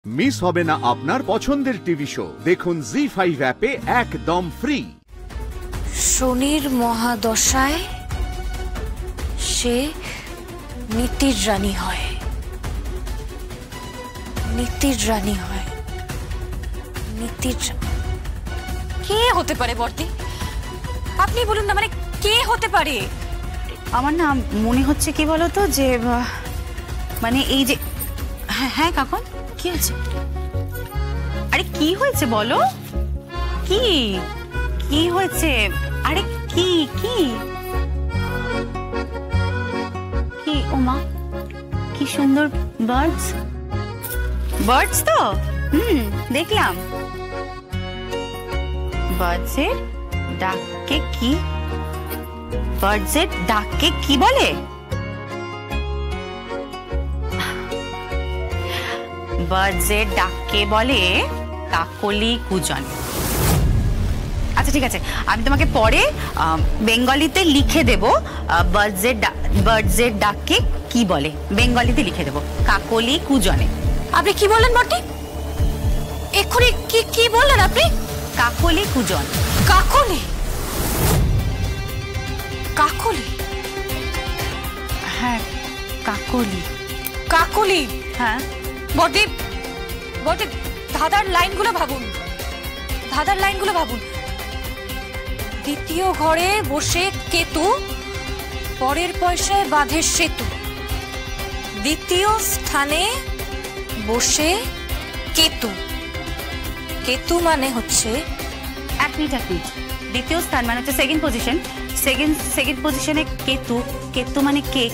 Miss হবে না আপনার পছন্দের টিভি শো। দেখুন জি5 অ্যাপে একদম ফ্রি। শনির মহাদশায় সে নীতির রানী হয়, নীতির রানী হয়, নীতির। কে হতে পারে বর্দি? আপনি বলুন না, মানে কে হতে পারে? আমার না মনে হচ্ছে কি বলতো যে মানে এই যে হ্যাঁ হ্যাঁ কাকন কি হয়েছে? আরে কি হয়েছে বলো, কি কি হয়েছে? আরে কি কি কি ও মা, কি সুন্দর বার্ডস, বার্ডস তো দেখলাম। বার্ডসের ডাকে কি, বার্ডসের ডাকে কি বলে? বার্ডসের ডাককে বলে কাকলি কুজন। আচ্ছা ঠিক আছে, আমি তোমাকে পরে বেঙ্গলিতে লিখে দেব বার্ডসের ডাককে কি বলে, বেঙ্গলিতে লিখে দেব কাকলি কুজনে। আপনি কি বললেন বর্দি? এক্ষুনি কি কি বললেন আপনি? কাকলি কুজন। কাকলি? কাকলি? হ্যাঁ কাকলি। কাকলি? হ্যাঁ বর্দি, বর্দি ধাঁধার লাইনগুলো ভাবুন, ধাঁধার লাইনগুলো ভাবুন। দ্বিতীয় ঘরে বসে কেতু, পরের পয়সায় বাঁধে সেতু। দ্বিতীয় স্থানে বসে কেতু, কেতু মানে হচ্ছে এক মিনিট, দ্বিতীয় স্থান মানে হচ্ছে সেকেন্ড পজিশন, সেকেন্ড পজিশনে কেতু, কেতু মানে কে,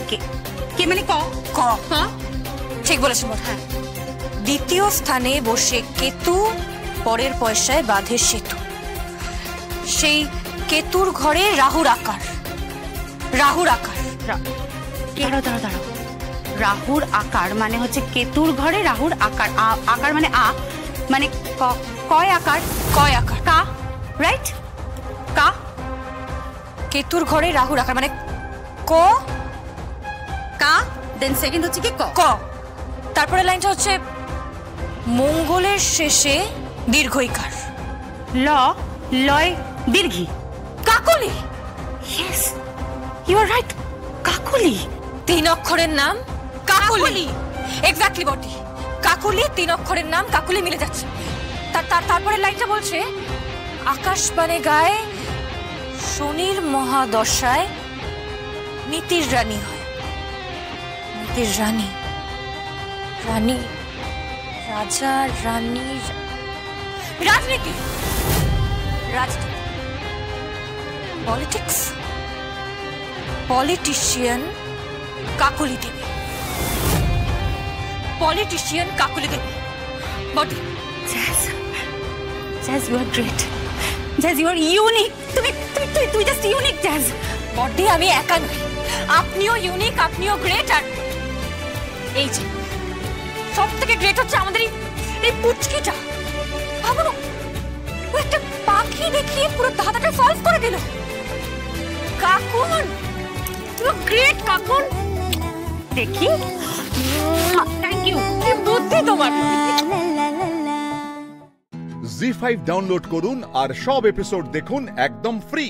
কে মানে ক, ক। ঠিক বলেছেন। হ্যাঁ, দ্বিতীয় স্থানে বসে কেতু, পরের পয়সায় বাঁধে সেতু। সেই কেতুর ঘরে রাহুর আকার, রাহুর আকার। দাঁড়াও, রাহুর আকার মানে হচ্ছে কেতুর ঘরে রাহুর আকার, আকার মানে আ মানে কয় আকার, কয় আকার, কা, রাইট? কা। কেতুর ঘরে রাহুর আকার মানে ক, কা, দেন সেকেন্ড হচ্ছে কি ক। তারপরে লাইনটা হচ্ছে মঙ্গলের শেষে দীর্ঘইকার। ল, লয় দীর্ঘি। কাকলি। ইয়েস, ইউ আর রাইট, কাকলি। 3 অক্ষরের নাম কাকলি। এক্স্যাক্টলি বটি, কাকলি 3 অক্ষরের নাম, কাকলি মিলে যাচ্ছে। তারপরে লাইনটা বলছে আকাশবাণে গায়ে শনির মহাদশায় নীতির রানী হয়। নীতির রানী, রানী, রাজা, রানী, রাজনীতি, রাজনীতি, politics, politician Kakoli Debi, politician Kakoli Debi. Buddy Jazz, you are great. Jazz, you are unique. তুই জাস্ট ইউনিক জ্যাজ। বডি আমি একা নই, আপনিও ইউনিক, আপনিও গ্রেট। আর এই যে সব থেকে গ্রেট হচ্ছে আমাদের এই পুচকিটা। ভাবো, ও একটা পাখি দেখিয়ে পুরো ধাঁধাটা সলভ করে দিল। কাকুন, ইউ গ্রেট কাকুন। দেখি, থ্যাংক ইউ। কি বুদ্ধি তোমার। জি5 ডাউনলোড করুন আর সব এপিসোড দেখুন একদম ফ্রি।